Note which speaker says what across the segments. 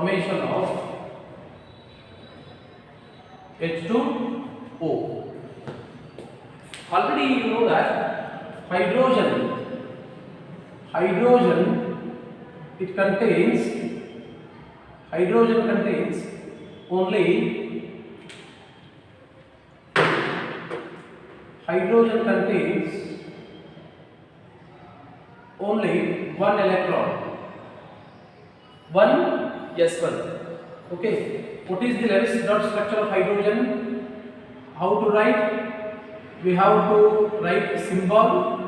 Speaker 1: formation of H2O. Already you know that hydrogen contains only one electron, one s1. Okay, what is the Lewis dot structure of hydrogen? How to write? We have to write a symbol,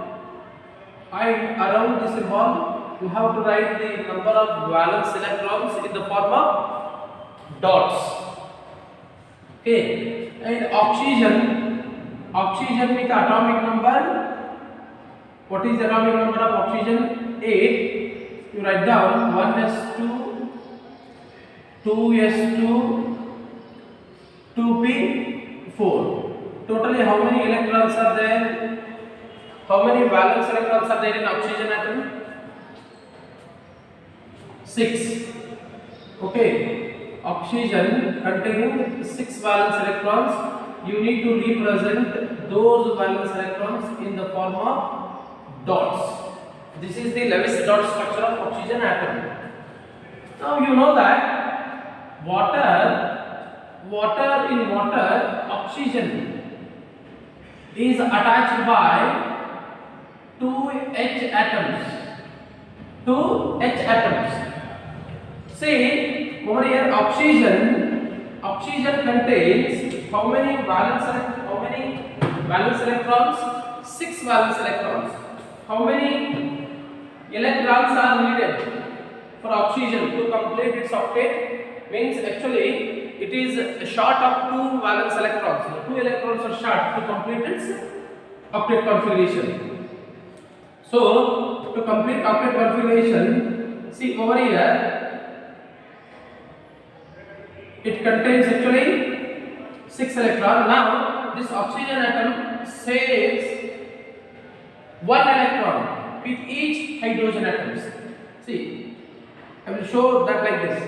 Speaker 1: and around the symbol we have to write the number of valence electrons in the form of dots. Okay, and oxygen with atomic number. What is the atomic number of oxygen? 8. You write down 1s2, 2s2, 2p4. Totally how many electrons are there? How many valence electrons are there in oxygen atom? 6. Okay, oxygen containing 6 valence electrons. You need to represent those valence electrons in the form of dots. This is the Lewis dot structure of oxygen atom. Now you know that in water oxygen is attached by 2 H atoms. See over here, oxygen contains how many valence electrons? 6 valence electrons. How many electrons are needed for oxygen to complete its octet? Means actually it is short of 2 valence electrons. The 2 electrons are short to complete its octet configuration. So to complete octet configuration, see over here, it contains actually 6 electrons. Now this oxygen atom saves 1 electron with each hydrogen atoms. See, I will show that like this.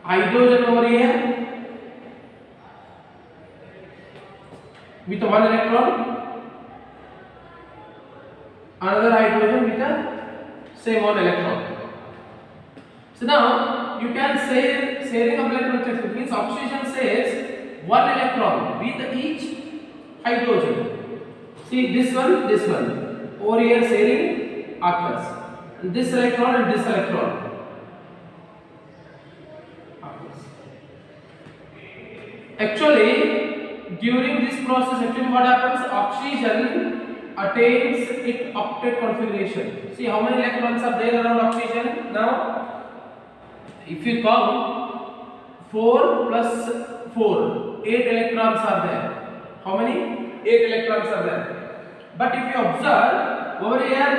Speaker 1: Hydrogen over here with 1 electron, another hydrogen with the same 1 electron. So now you can say sharing of electron check. It means oxygen saves 1 electron with each hydrogen. See this one. Over here sharing occurs. And this electron and this electron occurs. Actually, during this process, what happens? Oxygen attains its octet configuration. See how many electrons are there around oxygen now? If you count 4 plus 4, 8 electrons are there. How many? 8 electrons are there. But if you observe over here,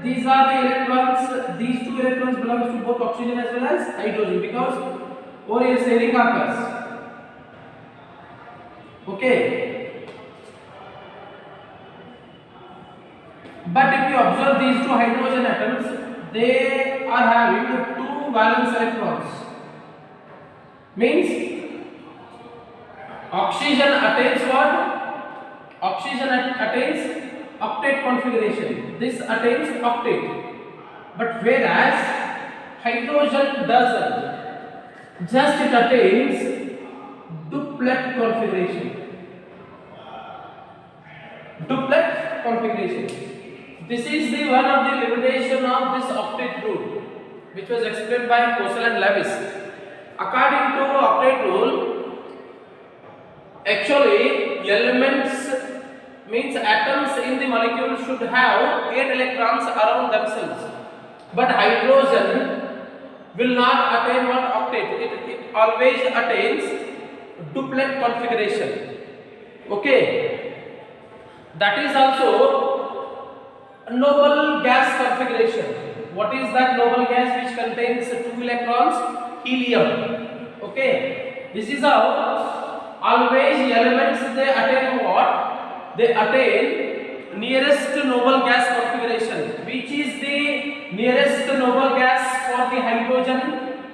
Speaker 1: these are the electrons. These 2 electrons belongs to both oxygen as well as hydrogen, because over here sharing occurs. Okay. But if you observe these 2 hydrogen atoms, they are having 2 valence electrons. Means oxygen attains what? Oxygen attains octet configuration. This attains octet. But whereas hydrogen doesn't. Just it attains duplet configuration. This is the one of the limitation of this octet rule, which was explained by Posel and Lewis. According to octet rule, actually elements means atoms in the molecule should have 8 electrons around themselves, but hydrogen will not attain one octet. It always attains duplet configuration. Okay, that is also a noble gas configuration. What is that noble gas which contains 2 electrons? Helium. Okay, this is how always elements they attain what? They attain nearest noble gas configuration. Which is the nearest noble gas for the hydrogen?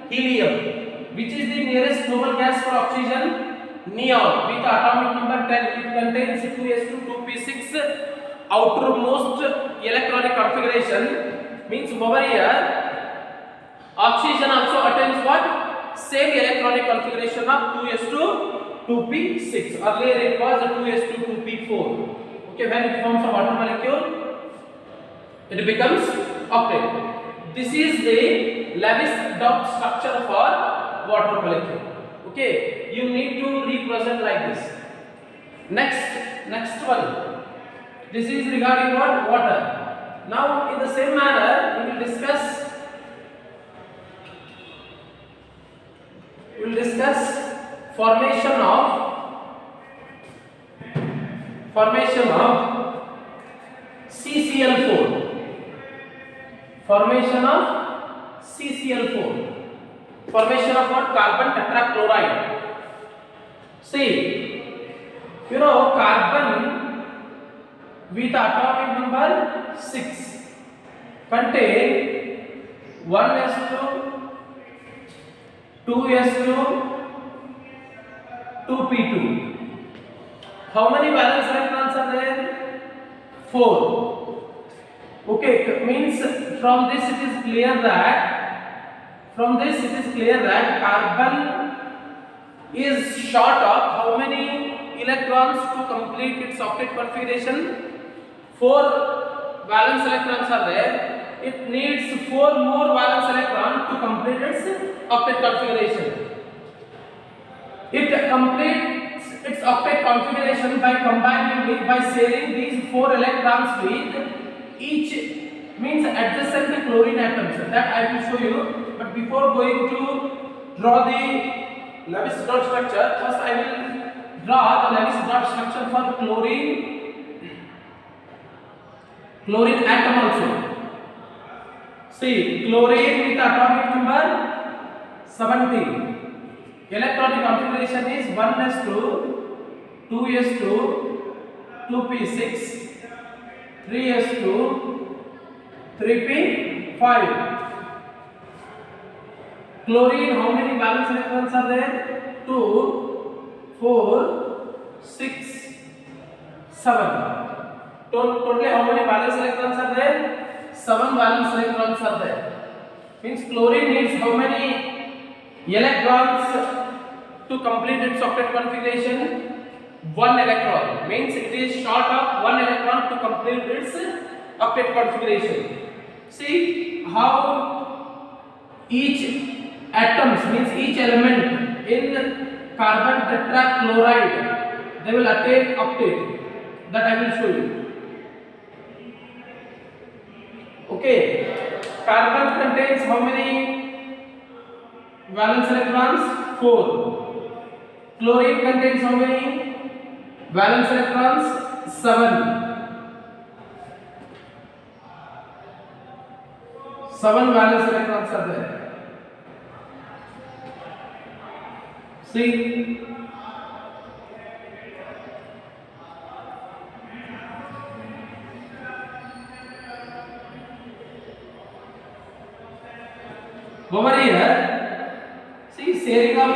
Speaker 1: Helium. Which is the nearest noble gas for oxygen? Neon, with atomic number 10. It contains 2s2 2p6 outermost electronic configuration. Means over here oxygen also attains what? Same electronic configuration of 2s2 2p6. Earlier it was 2s2 2p4. Okay, when it forms a water molecule, it becomes octet. This is the Lewis dot structure for water molecule. Okay, you need to represent like this. Next one. This is regarding what? Water. Now, in the same manner, we will discuss formation of CCl4. Formation of CCl4. Formation of what? Carbon tetrachloride. See, you know carbon with atomic number 6 contain 1s2, 2s2, 2p2. How many valence electrons are there? 4. Okay, means from this it is clear that carbon is short of how many electrons to complete its octet configuration? 4 valence electrons are there. It needs 4 more valence electrons to complete its octet configuration. It completes its octet configuration by sharing these 4 electrons with each, means adjacent chlorine atoms. That I will show you. But before going to draw the Lewis dot structure, first I will draw the Lewis dot structure for chlorine atom also. See, chlorine with atomic number 17. Electronic configuration is 1s2, 2s2, 2p6, 3s2, 3p5. Chlorine, how many valence electrons are there? 2, 4, 6, 7. Totally how many valence electrons are there? 7 valence electrons are there. Means chlorine needs how many electrons to complete its octet configuration? 1 electron. Means it is short of 1 electron to complete its octet configuration. See how each atoms, means each element in carbon tetrachloride, they will attain octet. That I will show you. Okay, carbon contains how many valence electrons? 4. Chlorine contains how many valence electrons? 7. 7 valence electrons are there. See, over here, see, sharing of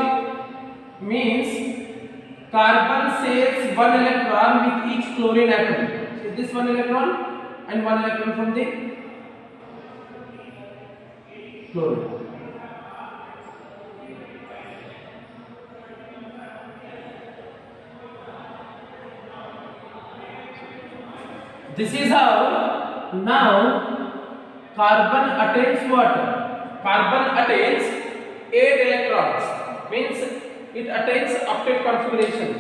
Speaker 1: means carbon shares 1 electron with each chlorine atom. See, this 1 electron and 1 electron from the chlorine. This is how now carbon attains what? Carbon attains 8 electrons. Means it attains octet configuration.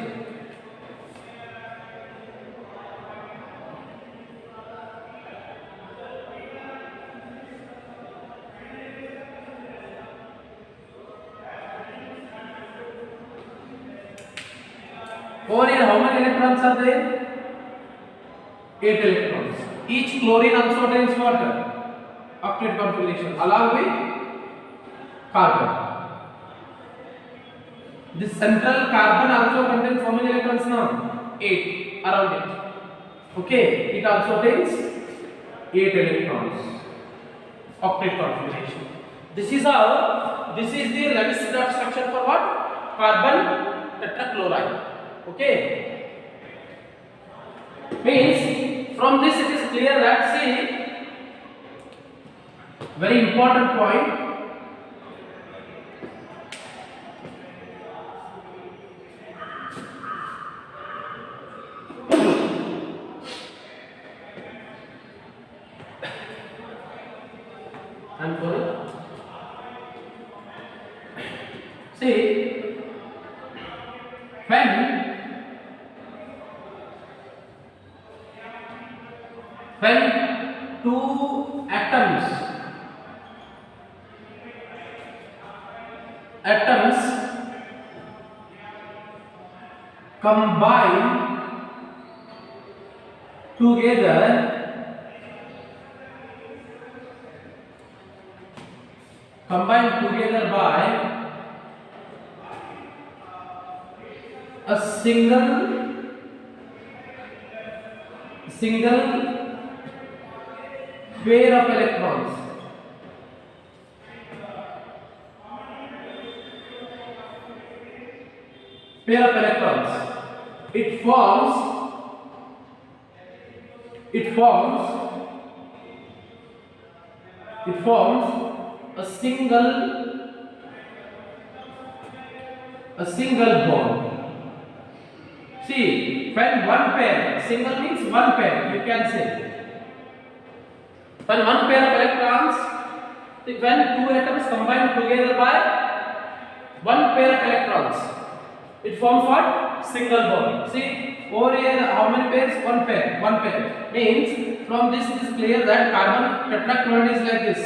Speaker 1: Over here, how many electrons are there? 8 electrons. Each chlorine also attains what? Octet configuration along with carbon. This central carbon also contains how many electrons now? 8 around it. Okay, it also attains 8 electrons. Octet configuration. This is how, this is the Lewis dot structure for what? Carbon tetrachloride. Okay. Means from this it is clear that, see, very important point. I'm sorry. See, when two atoms combine together by a single pair of electrons. It forms a single bond. See, when one pair, single means one pair, you can say. When one pair of electrons, when two atoms combine together by one pair of electrons, it forms what? Single bond. See, over here how many pairs? One pair. One pair. Means from this it is clear that carbon tetrachloride is like this.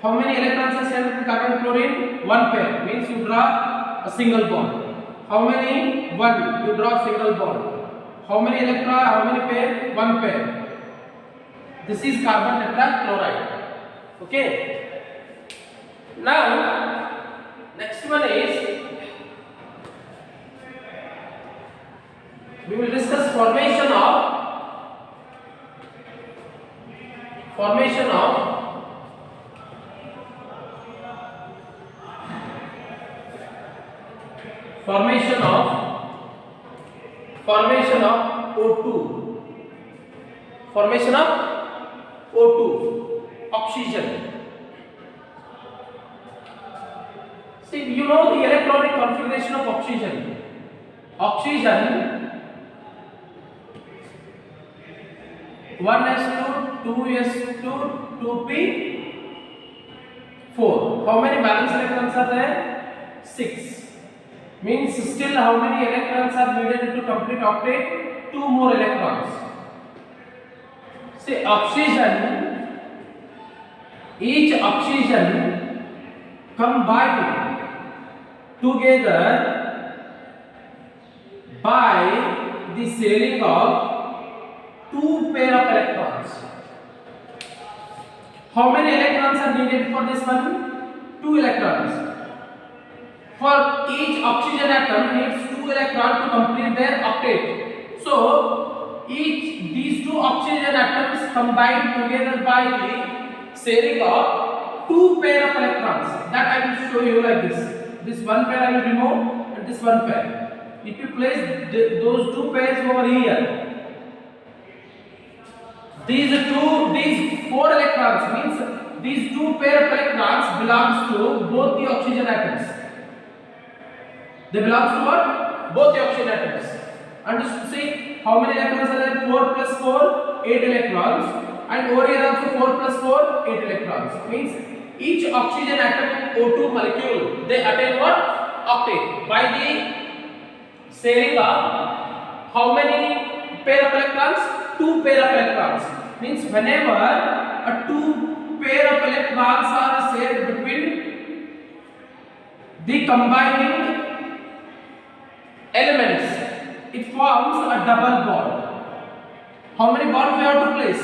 Speaker 1: How many electrons are shared with carbon chlorine? One pair. Means you draw a single bond. How many? One. You draw a single bond. How many electron? How many pair? One pair. This is carbon tetrachloride. Okay. Now, next one is, we will discuss formation of O2. Formation of O2, oxygen. See, you know the electronic configuration of oxygen. Oxygen 1s2, 2s2, 2p4. How many valence electrons are there? 6. Means still how many electrons are needed to complete octet? 2 more electrons. See, oxygen, each oxygen combined together by the sharing of 2 pair of electrons. How many electrons are needed for this one? 2 electrons. For each oxygen atom needs 2 electrons to complete their octet. So these 2 oxygen atoms combine together by the sharing of 2 pair of electrons. That I will show you like this. This one pair I will remove and this one pair. If you place those 2 pairs over here, these 4 electrons means these 2 pair of electrons belongs to both the oxygen atoms. They belong to what? Both the oxygen atoms. And see how many electrons are there? 4 plus 4, 8 electrons. And over here also 4 plus 4, 8 electrons. Means each oxygen atom in O2 molecule, they attain what? Octet. By the sharing of how many pair of electrons? 2 pair of electrons. Means whenever a 2 pair of electrons are shared between the combining elements, it forms a double bond. How many bonds we have to place?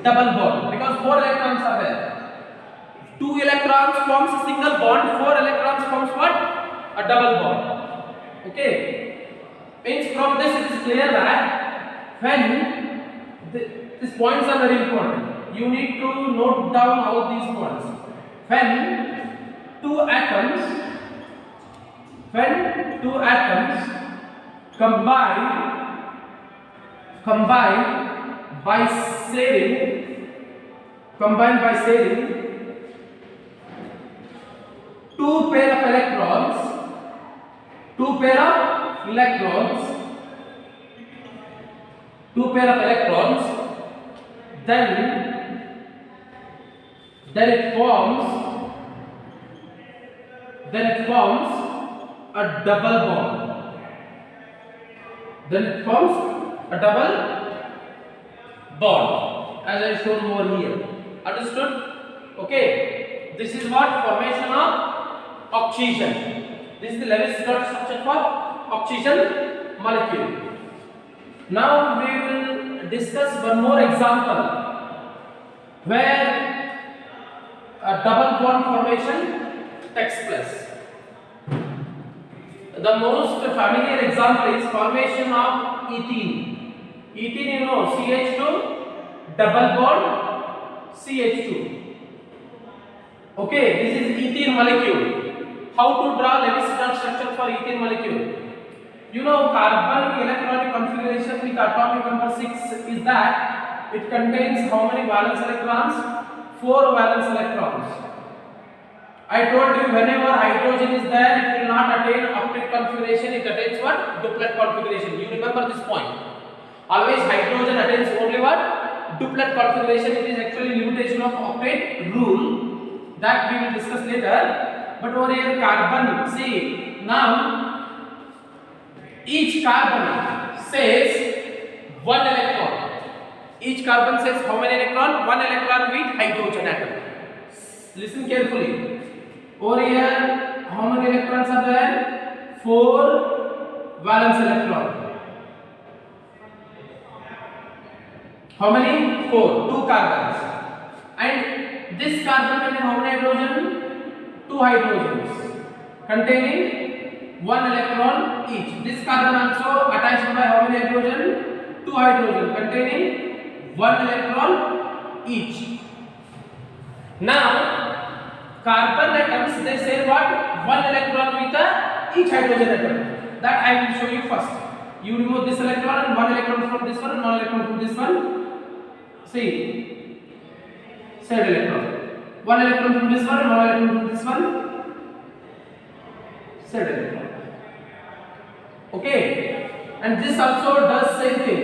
Speaker 1: Double bond, because 4 electrons are there. 2 electrons forms a single bond, 4 electrons forms what? A double bond. Okay. Means from this it is clear that when these points are very important, you need to note down all these points. When two atoms, when two atoms combine by sharing two pair of electrons, then it forms a double bond. As I shown over here. Understood? Okay. This is what formation of oxygen. This is the Lewis-Dot structure for oxygen molecule. Now we will discuss one more example where a double bond formation takes place. The most familiar example is formation of ethene. Ethene, you know, CH2 double bond CH2. Okay, this is ethene molecule. How to draw Lewis-Dot structure for ethene molecule? You know, carbon electronic configuration with atomic number 6 is that it contains how many valence electrons? 4 valence electrons. I told you whenever hydrogen is there, it will not attain octet configuration, it attains what? Duplet configuration. You remember this point. Always hydrogen attains only what? Duplet configuration. It is actually limitation of octet rule that we will discuss later. But over here carbon, see, now each carbon says 1 electron. Each carbon says how many electron? 1 electron with hydrogen atom. Listen carefully. Over here, how many electrons are there? 4 valence electron. How many? 4. 2 carbons. And this carbon contains how many hydrogen? 2 hydrogens containing 1 electron each. This carbon also attached by how many hydrogen? 2 hydrogen containing 1 electron each. Now carbon atoms, they share what? 1 electron with each hydrogen atom. That I will show you first. You remove this electron and 1 electron from this one and 1 electron from this one. See, shared electron. 1 electron from this one and 1 electron from this one. Shared electron. Okay. And this also does same thing.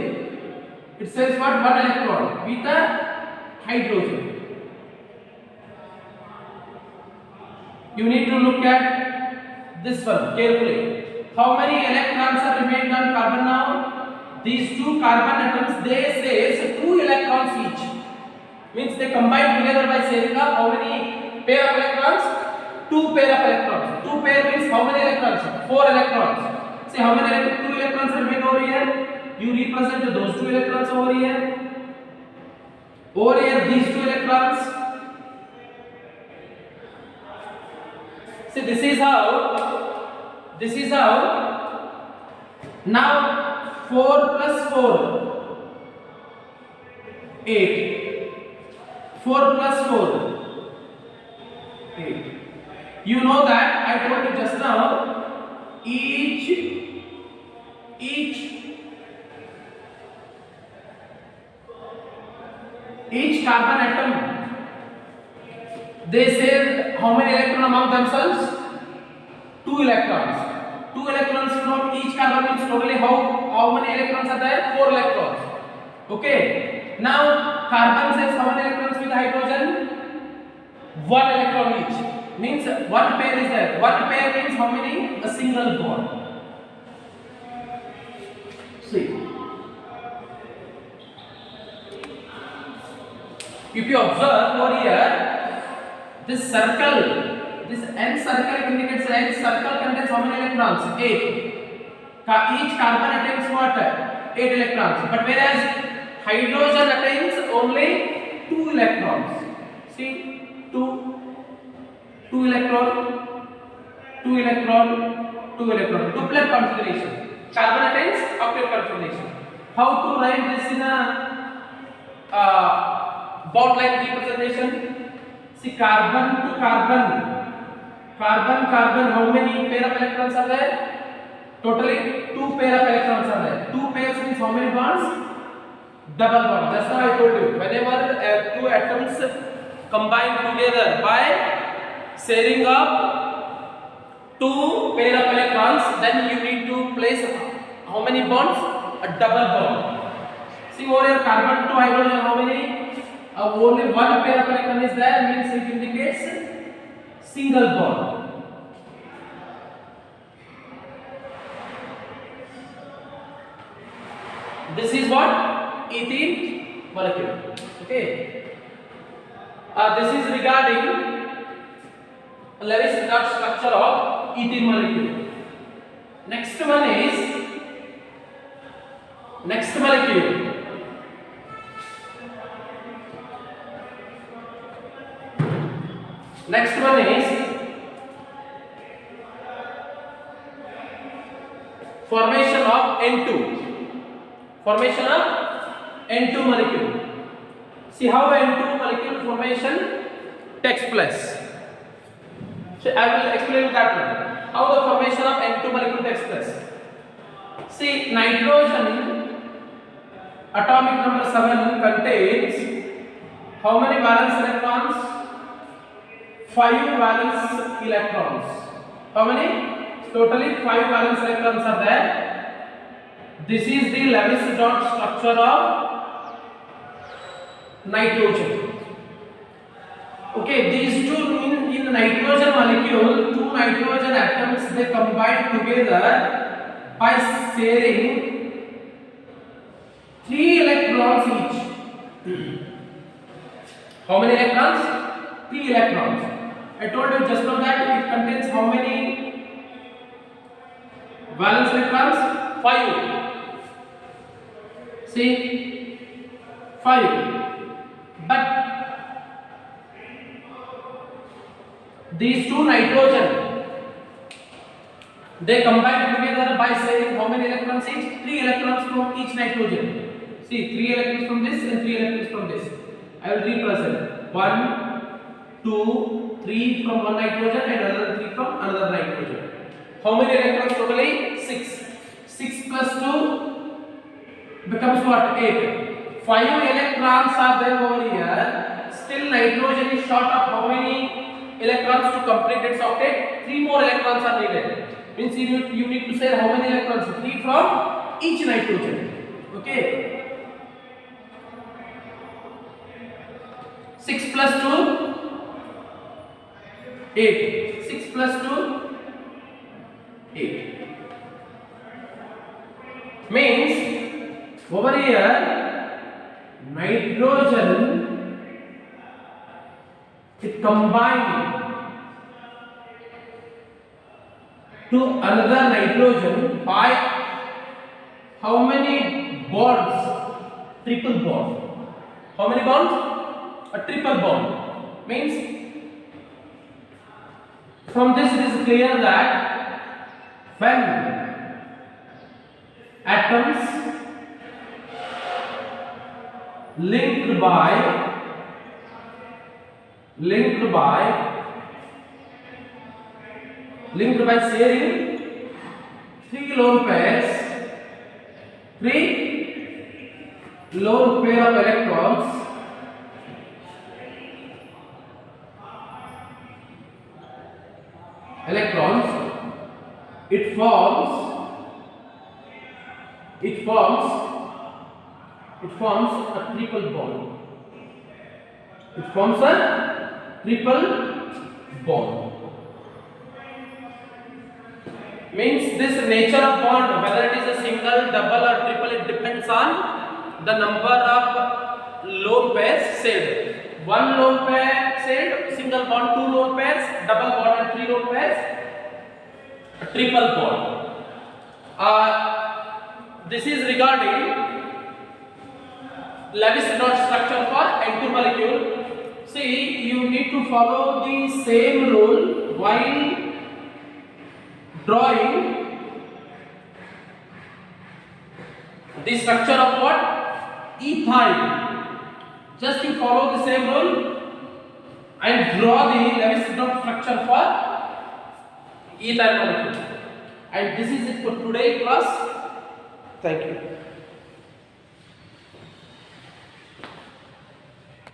Speaker 1: It says what? 1 electron with a hydrogen. You need to look at this one carefully. How many electrons are remained on carbon now? These 2 carbon atoms, they says 2 electrons each. Means they combine together by sharing up how many pair of electrons? 2 pair of electrons. 2 pair means how many electrons? 4 electrons. See how many 2 electrons remain over here? You represent those 2 electrons over here. Over here, these 2 electrons. See, this is how now 4 plus 4 8. 4 plus 4 8. You know that I told you just now, each carbon atom, they share how many electrons among themselves? 2 electrons. 2 electrons from each carbon means totally how many electrons are there? 4 electrons. Okay. Now carbon says how many electrons with hydrogen? 1 electron each. Means 1 pair is there. 1 pair means how many? A single bond. See. If you observe over here, this circle, this n circle indicates n circle contains how many electrons? 8. Each carbon attains what? 8 electrons. But whereas hydrogen attains only 2 electrons. See, 2 electron, 2 electron, 2 electron. Duplet configuration. Carbon attains octet configuration. How to write this in a bond like representation? See, carbon to carbon carbon carbon, how many pair of electrons are there? Totally 2 pair of electrons are there. 2 pairs means how many bonds? Double bond. Just now I told you, whenever two atoms combine together by sharing up 2 pair of electrons, then you need to place how many bonds? A double bond. See over here, carbon to hydrogen, how many? Only one pair of electron is there, means it indicates single bond. This is what? Ethene molecule. Okay. This is regarding Lewis-Dot structure of ethene molecule. Next one is next molecule. Next one is formation of N2. Formation of N2 molecule. See how N2 molecule formation takes place. So I will explain that one. How the formation of N2 molecule takes place. See, nitrogen atomic number 7 contains how many valence electrons? 5 valence electrons. How many? Totally 5 valence electrons are there. This is the Lewis-Dot structure of nitrogen. Okay, these two in nitrogen molecule, 2 nitrogen atoms, they combine together by sharing 3 electrons each. How many electrons? 3 electrons. I told you just now that it contains how many valence electrons? 5. See, 5. But these 2 nitrogen, they combine together by sharing how many electrons each? 3 electrons from each nitrogen. See, 3 electrons from this and 3 electrons from this. I will represent 1, 2, 3 from one nitrogen and another 3 from another nitrogen. How many electrons totally? 6. 6 plus 2 becomes what? 8. 5 electrons are there over here. Still nitrogen is short of how many electrons to complete its octet? 3 more electrons are needed. Means you need to share how many electrons? 3 from each nitrogen. Okay. 6 plus 2 8. 6 plus 2 8. Means over here nitrogen, it combined to another nitrogen by how many bonds? Triple bond. How many bonds? A triple bond. Means from this it is clear that when atoms linked by sharing 3 lone pairs, 3 lone pair of electrons, it forms a triple bond. It forms a triple bond. Means this nature of bond, whether it is a single, double or triple, it depends on the number of lone pairs shared. 1 lone pair shared, single bond, 2 lone pairs, double bond and 3 lone pairs, a triple bond. This is regarding Lewis-Dot structure for N2 molecule. See, you need to follow the same rule while drawing the structure of what? Ethyl. Just you follow the same rule and draw the Lewis-Dot structure for ethyl molecule. And this is it for today class. Thank you.